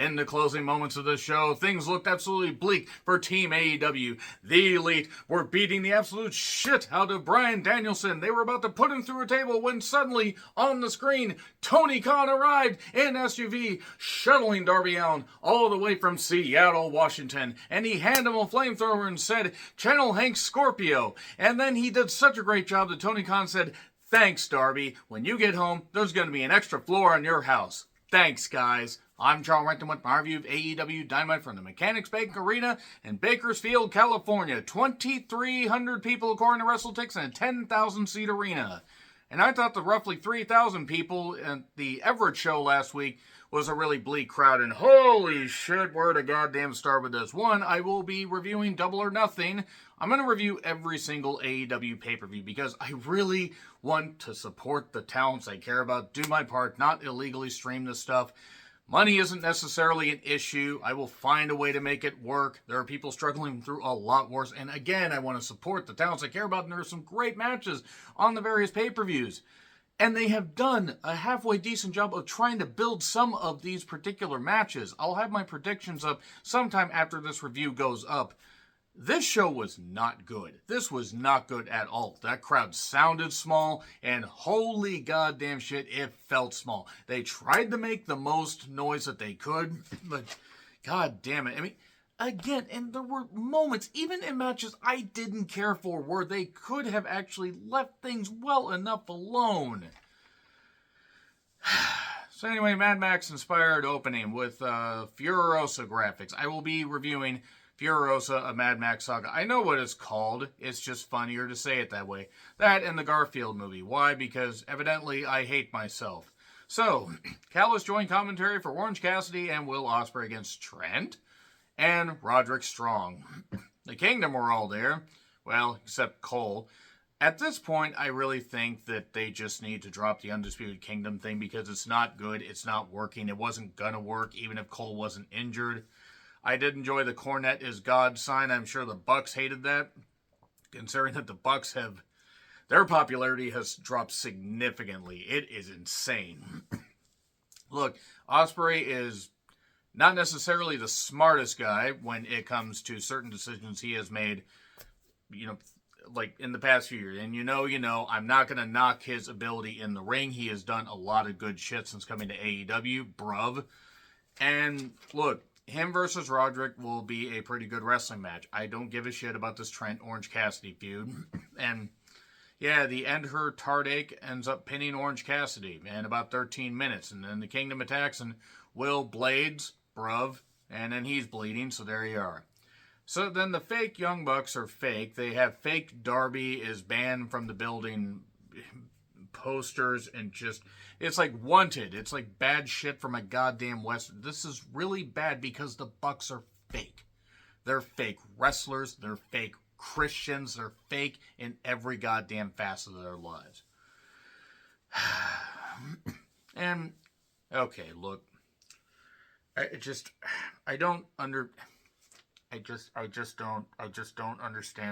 In the closing moments of the show, things looked absolutely bleak for Team AEW. The Elite were beating the absolute shit out of Bryan Danielson. They were about to put him through a table when suddenly, on the screen, Tony Khan arrived in SUV, shuttling Darby Allin all the way from Seattle, Washington. And he handed him a flamethrower and said, "Channel Hank Scorpio." And then he did such a great job that Tony Khan said, "Thanks, Darby. When you get home, there's going to be an extra floor in your house." Thanks, guys. I'm Charles Renton with my review of AEW Dynamite from the Mechanics Bank Arena in Bakersfield, California. 2,300 people according to WrestleTix in a 10,000-seat arena. And I thought the roughly 3,000 people at the Everett show last week was a really bleak crowd. And holy shit, where to goddamn start with this? One, I will be reviewing Double or Nothing. I'm going to review every single AEW pay-per-view because I really want to support the talents I care about, do my part, not illegally stream this stuff. Money isn't necessarily an issue. I will find a way to make it work. There are people struggling through a lot worse. And again, I want to support the talents I care about. And there are some great matches on the various pay-per-views. And they have done a halfway decent job of trying to build some of these particular matches. I'll have my predictions up sometime after this review goes up. This show was not good. This was not good at all. That crowd sounded small, and holy goddamn shit, it felt small. They tried to make the most noise that they could, but god damn it. I mean, again, and there were moments, even in matches I didn't care for, where they could have actually left things well enough alone. So anyway, Mad Max-inspired opening with Furiosa graphics. I will be reviewing Furiosa, a Mad Max saga. I know what it's called. It's just funnier to say it that way. That and the Garfield movie. Why? Because evidently I hate myself. So, Callis joined commentary for Orange Cassidy and Will Ospreay against Trent and Roderick Strong. The Kingdom were all there. Well, except Cole. At this point, I really think that they just need to drop the Undisputed Kingdom thing because it's not good. It's not working. It wasn't going to work even if Cole wasn't injured. I did enjoy the Cornette is God sign. I'm sure the Bucks hated that, considering that the Bucks have, their popularity has dropped significantly. It is insane. Look, Ospreay is not necessarily the smartest guy when it comes to certain decisions he has made, like in the past few years. And you know, I'm not going to knock his ability in the ring. He has done a lot of good shit since coming to AEW, bruv. And look, him versus Roderick will be a pretty good wrestling match. I don't give a shit about this Trent Orange Cassidy feud. And yeah, the End Her Tardache ends up pinning Orange Cassidy in about 13 minutes. And then the Kingdom attacks and Will blades, bruv. And then he's bleeding, so there you are. So then the fake Young Bucks are fake. They have fake Darby is banned from the building posters and just, it's like wanted. It's like bad shit from a goddamn Western. This is really bad because the Bucks are fake. They're fake wrestlers. They're fake Christians. They're fake in every goddamn facet of their lives. And, okay, look. I don't understand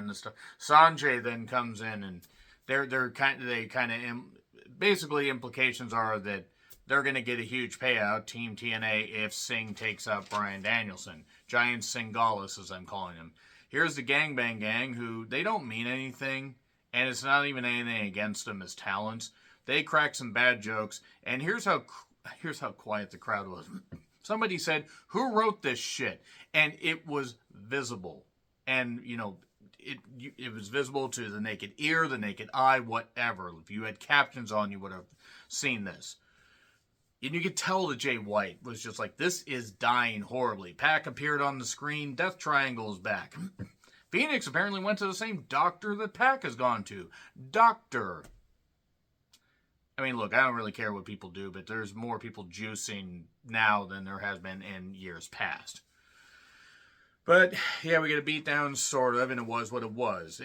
this stuff. Sanjay then comes in and basically implications are that they're going to get a huge payout, Team TNA, if Singh takes out Bryan Danielson. Giant Singalis, as I'm calling him. Here's the Gangbang Gang, who they don't mean anything, and it's not even anything against them as talents. They crack some bad jokes, and here's how quiet the crowd was. Somebody said, "Who wrote this shit?" And it was visible. And, it was visible to the naked ear, the naked eye, whatever. If you had captions on, you would have seen this. And you could tell that Jay White was just like, this is dying horribly. Pac appeared on the screen. Death Triangle is back. Phoenix apparently went to the same doctor that Pac has gone to. Doctor. I mean, look, I don't really care what people do, but there's more people juicing now than there has been in years past. But, yeah, we get a beatdown, sort of, and it was what it was.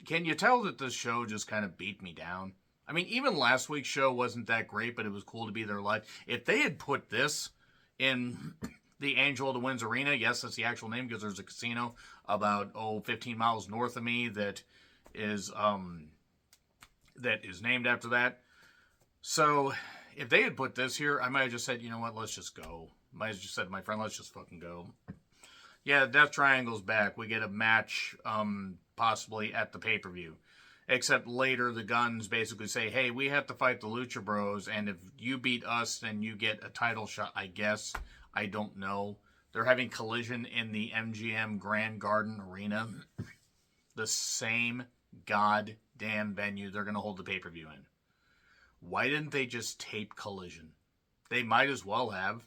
Can you tell that this show just kind of beat me down? I mean, even last week's show wasn't that great, but it was cool to be there live. If they had put this in the Angel of the Winds Arena, yes, that's the actual name, because there's a casino about, 15 miles north of me that is named after that. So, if they had put this here, I might have just said, you know what, let's just go. I just said to my friend, let's just fucking go. Yeah, Death Triangle's back. We get a match, possibly at the pay-per-view. Except later, the Guns basically say, hey, we have to fight the Lucha Bros, and if you beat us, then you get a title shot, I guess. I don't know. They're having Collision in the MGM Grand Garden Arena. The same goddamn venue they're going to hold the pay-per-view in. Why didn't they just tape Collision? They might as well have.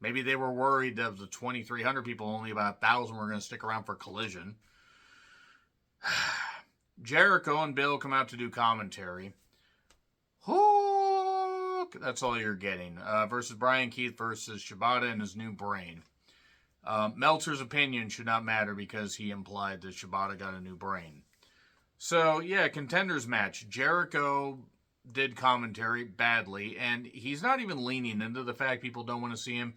Maybe they were worried of the 2,300 people, only about 1,000 were going to stick around for Collision. Jericho and Bill come out to do commentary. Hook! That's all you're getting. Versus Brian Keith versus Shibata and his new brain. Meltzer's opinion should not matter because he implied that Shibata got a new brain. So, yeah, contenders match. Jericho did commentary badly, and he's not even leaning into the fact people don't want to see him.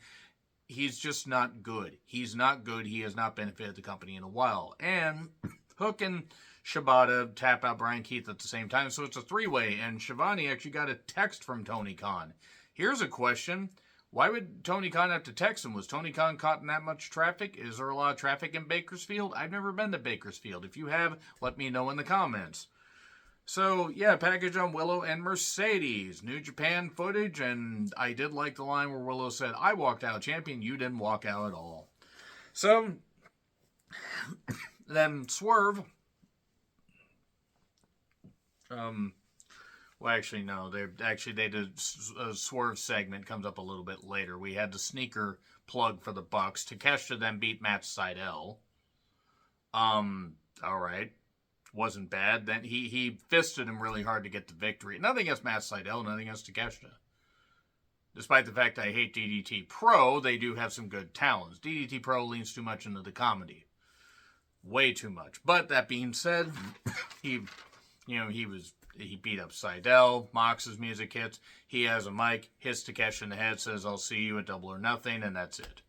He's just not good. He's not good. He has not benefited the company in a while. And Hook and Shibata tap out Brian Keith at the same time, so it's a three-way, and Shivani actually got a text from Tony Khan. Here's a question. Why would Tony Khan have to text him? Was Tony Khan caught in that much traffic? Is there a lot of traffic in Bakersfield? I've never been to Bakersfield. If you have, let me know in the comments. So, yeah, package on Willow and Mercedes. New Japan footage, and I did like the line where Willow said, I walked out champion, you didn't walk out at all. So, then Swerve. Well, actually, no. They did a Swerve segment comes up a little bit later. We had the sneaker plug for the Bucks. Takeshita then beat Matt Sydal. All right. Wasn't bad. Then he fisted him really hard to get the victory. Nothing against Matt Sydal, nothing against Takeshita. Despite the fact I hate DDT Pro, they do have some good talents. DDT Pro leans too much into the comedy. Way too much. But that being said, he beat up Sydal. Mox's music hits. He has a mic, hits Takeshi in the head, says, I'll see you at Double or Nothing, and that's it.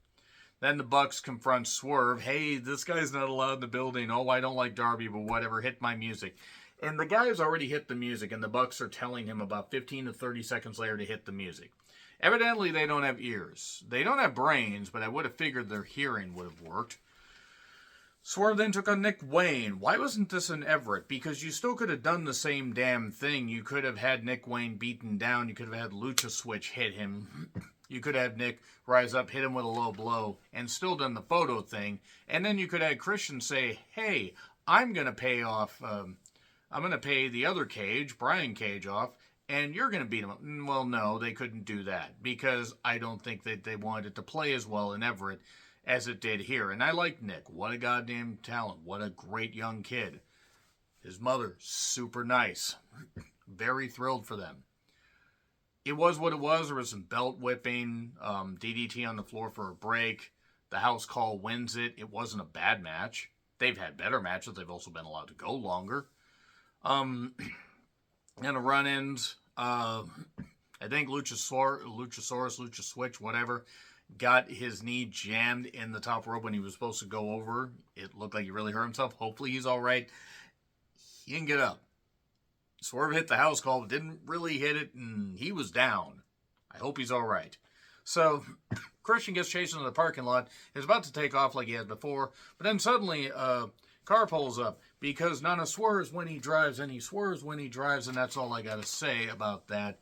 Then the Bucks confront Swerve. Hey, this guy's not allowed in the building. Oh, I don't like Darby, but whatever. Hit my music. And the guy's already hit the music, and the Bucks are telling him about 15 to 30 seconds later to hit the music. Evidently, they don't have ears. They don't have brains, but I would have figured their hearing would have worked. Swerve then took on Nick Wayne. Why wasn't this in Everett? Because you still could have done the same damn thing. You could have had Nick Wayne beaten down. You could have had Lucha Switch hit him. You could have Nick rise up, hit him with a low blow, and still done the photo thing. And then you could have Christian say, hey, I'm going to pay off, I'm going to pay the other Cage, Brian Cage, off, and you're going to beat him. Well, no, they couldn't do that because I don't think that they wanted it to play as well in Everett as it did here. And I like Nick. What a goddamn talent. What a great young kid. His mother, super nice. Very thrilled for them. It was what it was. There was some belt whipping, DDT on the floor for a break. The house call wins it. It wasn't a bad match. They've had better matches. They've also been allowed to go longer. And a run-ins. I think Luchasaurus, Lucha Switch, whatever, got his knee jammed in the top rope when he was supposed to go over. It looked like he really hurt himself. Hopefully he's all right. He didn't get up. Swerve hit the house call, didn't really hit it, and he was down. I hope he's all right. So, Christian gets chased into the parking lot. He's about to take off like he had before, but then suddenly a car pulls up because Nana swerves when he drives, and he swerves when he drives, and that's all I got to say about that.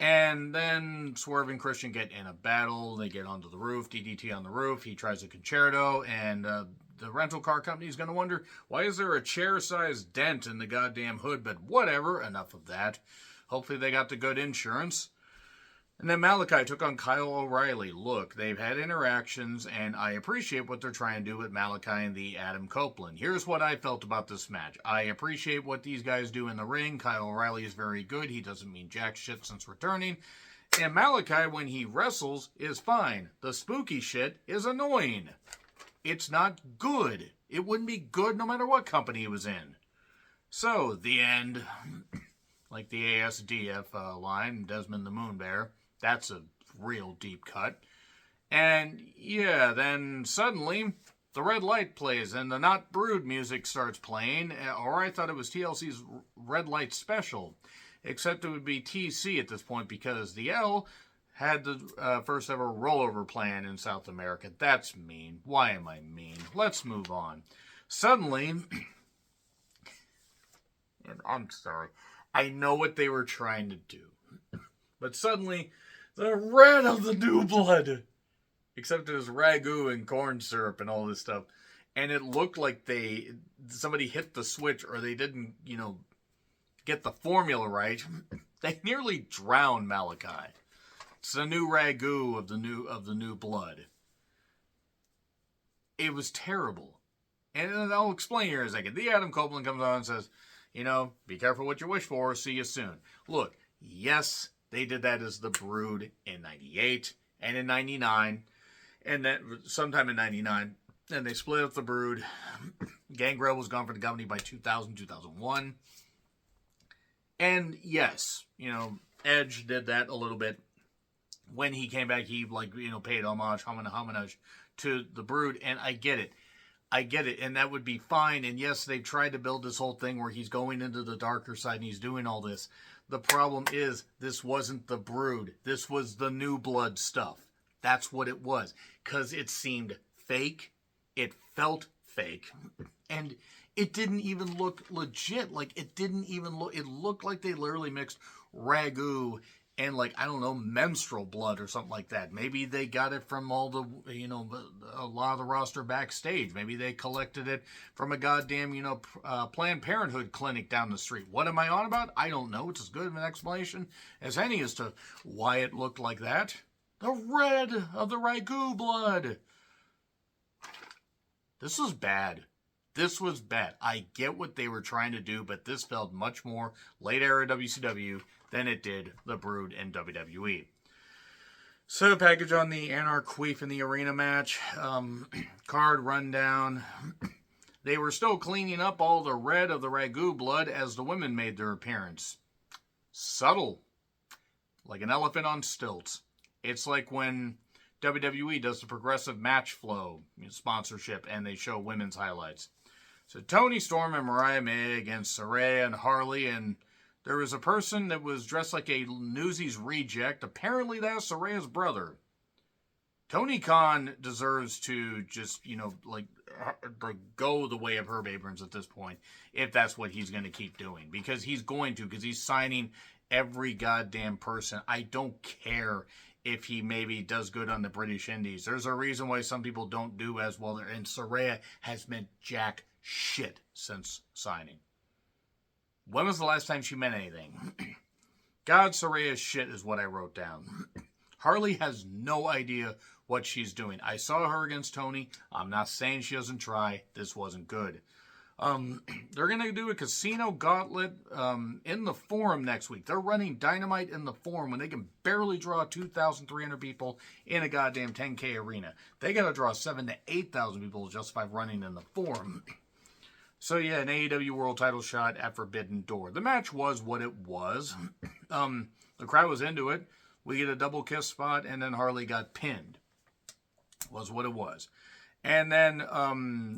And then Swerve and Christian get in a battle. They get onto the roof, DDT on the roof. He tries a concerto, and the rental car company is going to wonder, why is there a chair-sized dent in the goddamn hood? But whatever, enough of that. Hopefully they got the good insurance. And then Malachi took on Kyle O'Reilly. Look, they've had interactions, and I appreciate what they're trying to do with Malachi and the Adam Copeland. Here's what I felt about this match. I appreciate what these guys do in the ring. Kyle O'Reilly is very good. He doesn't mean jack shit since returning. And Malachi, when he wrestles, is fine. The spooky shit is annoying. It's not good. It wouldn't be good no matter what company it was in. So, the end. Like the ASDF line, Desmond the Moon Bear. That's a real deep cut. And, yeah, then suddenly the red light plays and the Not Brood music starts playing. Or I thought it was TLC's Red Light Special. Except it would be TC at this point because the L had the first ever rollover plan in South America. That's mean. Why am I mean? Let's move on. Suddenly, and I'm sorry, I know what they were trying to do. But suddenly, the red of the new blood, except it was ragu and corn syrup and all this stuff. And it looked like somebody hit the switch or they didn't, get the formula right. They nearly drowned Malachi. It's the new ragu of the new blood. It was terrible. And I'll explain here in a second. The Adam Copeland comes on and says, be careful what you wish for. See you soon. Look, yes, they did that as the Brood in 98 and in 99. And then sometime in 99. And they split up the Brood. Gangrel was gone from the company by 2000, 2001. And yes, Edge did that a little bit. When he came back, he paid homage to the Brood, and I get it. And that would be fine. And yes, they've tried to build this whole thing where he's going into the darker side and he's doing all this. The problem is, this wasn't the Brood. This was the new blood stuff. That's what it was. Because it seemed fake. It felt fake. And it didn't even look legit. It looked like they literally mixed ragu and menstrual blood or something like that. Maybe they got it from all the, a lot of the roster backstage. Maybe they collected it from a goddamn, Planned Parenthood clinic down the street. What am I on about? I don't know. It's as good of an explanation as any as to why it looked like that. The red of the ragu blood. This was bad. This was bad. I get what they were trying to do, but this felt much more late era WCW than it did the Brood in WWE. So, package on the Anarch Queef in the arena match. Card rundown. They were still cleaning up all the red of the ragu blood as the women made their appearance. Subtle. Like an elephant on stilts. It's like when WWE does the Progressive Match Flow sponsorship and they show women's highlights. So Toni Storm and Mariah May against Saraya and Harley, and there was a person that was dressed like a Newsies reject. Apparently that's Saraya's brother. Tony Khan deserves to just, go the way of Herb Abrams at this point, if that's what he's going to keep doing. Because he's signing every goddamn person. I don't care if he maybe does good on the British Indies. There's a reason why some people don't do as well there. And Saraya has meant jack shit since signing. When was the last time she meant anything? God, Saraya's shit is what I wrote down. Harley has no idea what she's doing. I saw her against Tony. I'm not saying she doesn't try. This wasn't good. They're going to do a casino gauntlet in the Forum next week. They're running Dynamite in the Forum when they can barely draw 2,300 people in a goddamn 10K arena. They got to draw 7,000 to 8,000 people to justify running in the Forum. So yeah, an AEW World Title shot at Forbidden Door. The match was what it was. The crowd was into it. We get a double kiss spot, and then Harley got pinned. Was what it was. And then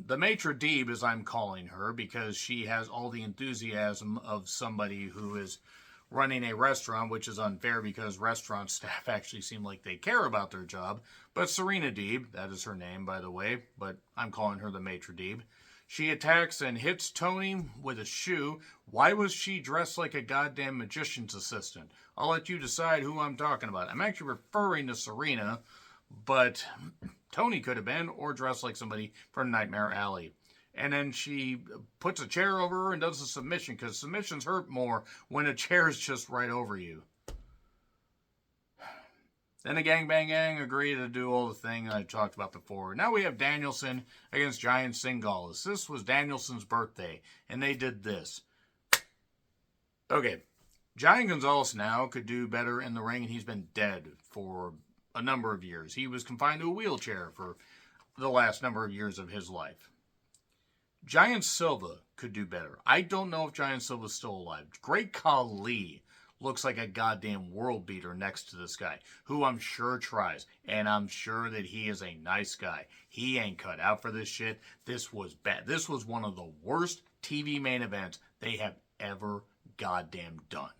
the maitre d', as I'm calling her, because she has all the enthusiasm of somebody who is running a restaurant, which is unfair because restaurant staff actually seem like they care about their job. But Serena Deeb, that is her name, by the way, but I'm calling her the maitre d'. She attacks and hits Tony with a shoe. Why was she dressed like a goddamn magician's assistant? I'll let you decide who I'm talking about. I'm actually referring to Serena, but Tony could have been, or dressed like somebody from Nightmare Alley. And then she puts a chair over her and does a submission, because submissions hurt more when a chair is just right over you. Then the Gang Bang Gang agree to do all the thing I talked about before. Now we have Danielson against Giant Singalis. This was Danielson's birthday, and they did this. Okay, Giant Gonzalez now could do better in the ring, and he's been dead for a number of years. He was confined to a wheelchair for the last number of years of his life. Giant Silva could do better. I don't know if Giant Silva's still alive. Great Khali looks like a goddamn world beater next to this guy, who I'm sure tries, and I'm sure that he is a nice guy. He ain't cut out for this shit. This was bad. This was one of the worst TV main events they have ever goddamn done.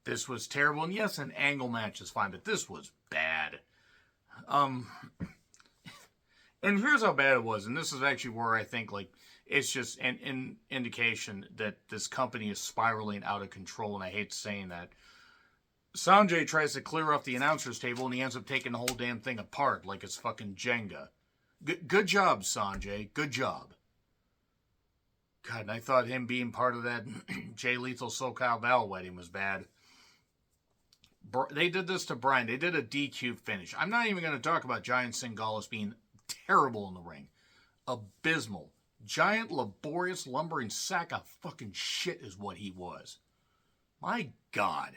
This was terrible. And yes, an angle match is fine, but this was bad. And here's how bad it was. And this is actually where I think, like, it's just an indication that this company is spiraling out of control. And I hate saying that. Sanjay tries to clear off the announcer's table, and he ends up taking the whole damn thing apart like it's fucking Jenga. Good job, Sanjay. Good job. God, and I thought him being part of that Jay Lethal SoCal Val wedding was bad. They did this to Brian. They did a DQ finish. I'm not even going to talk about Giant Singalis being terrible in the ring. Abysmal. Giant, laborious, lumbering sack of fucking shit is what he was. My God.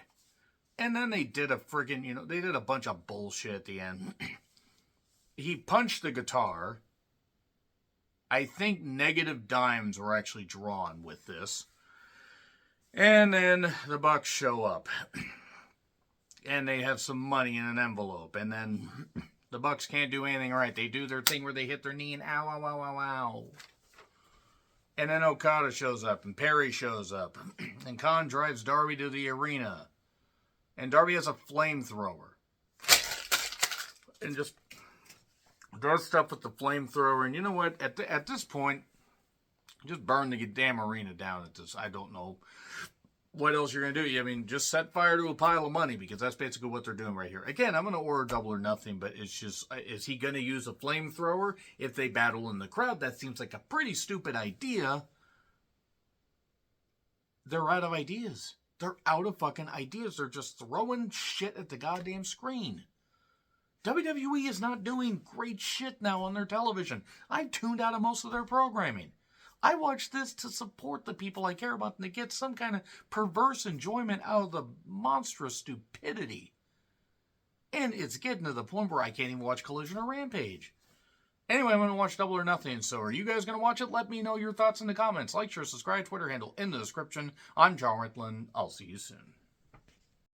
And then they did a friggin', they did a bunch of bullshit at the end. He punched the guitar. I think negative dimes were actually drawn with this. And then the Bucks show up. And they have some money in an envelope. And then the Bucks can't do anything right. They do their thing where they hit their knee and ow, ow, ow, ow, ow. And then Okada shows up. And Perry shows up. And Khan drives Darby to the arena. And Darby has a flamethrower. And just does stuff with the flamethrower. And you know what? At this point, just burn the damn arena down at this. I don't know what else you're going to do. I mean, just set fire to a pile of money, because that's basically what they're doing right here. Again, I'm going to order Double or Nothing, but it's just, is he going to use a flamethrower if they battle in the crowd? That seems like a pretty stupid idea. They're out of ideas. They're out of fucking ideas. They're just throwing shit at the goddamn screen. WWE is not doing great shit now on their television. I've tuned out of most of their programming. I watch this to support the people I care about and to get some kind of perverse enjoyment out of the monstrous stupidity. And it's getting to the point where I can't even watch Collision or Rampage. Anyway, I'm going to watch Double or Nothing. So are you guys going to watch it? Let me know your thoughts in the comments. Like, share, subscribe, Twitter handle in the description. I'm John Ritlin. I'll see you soon.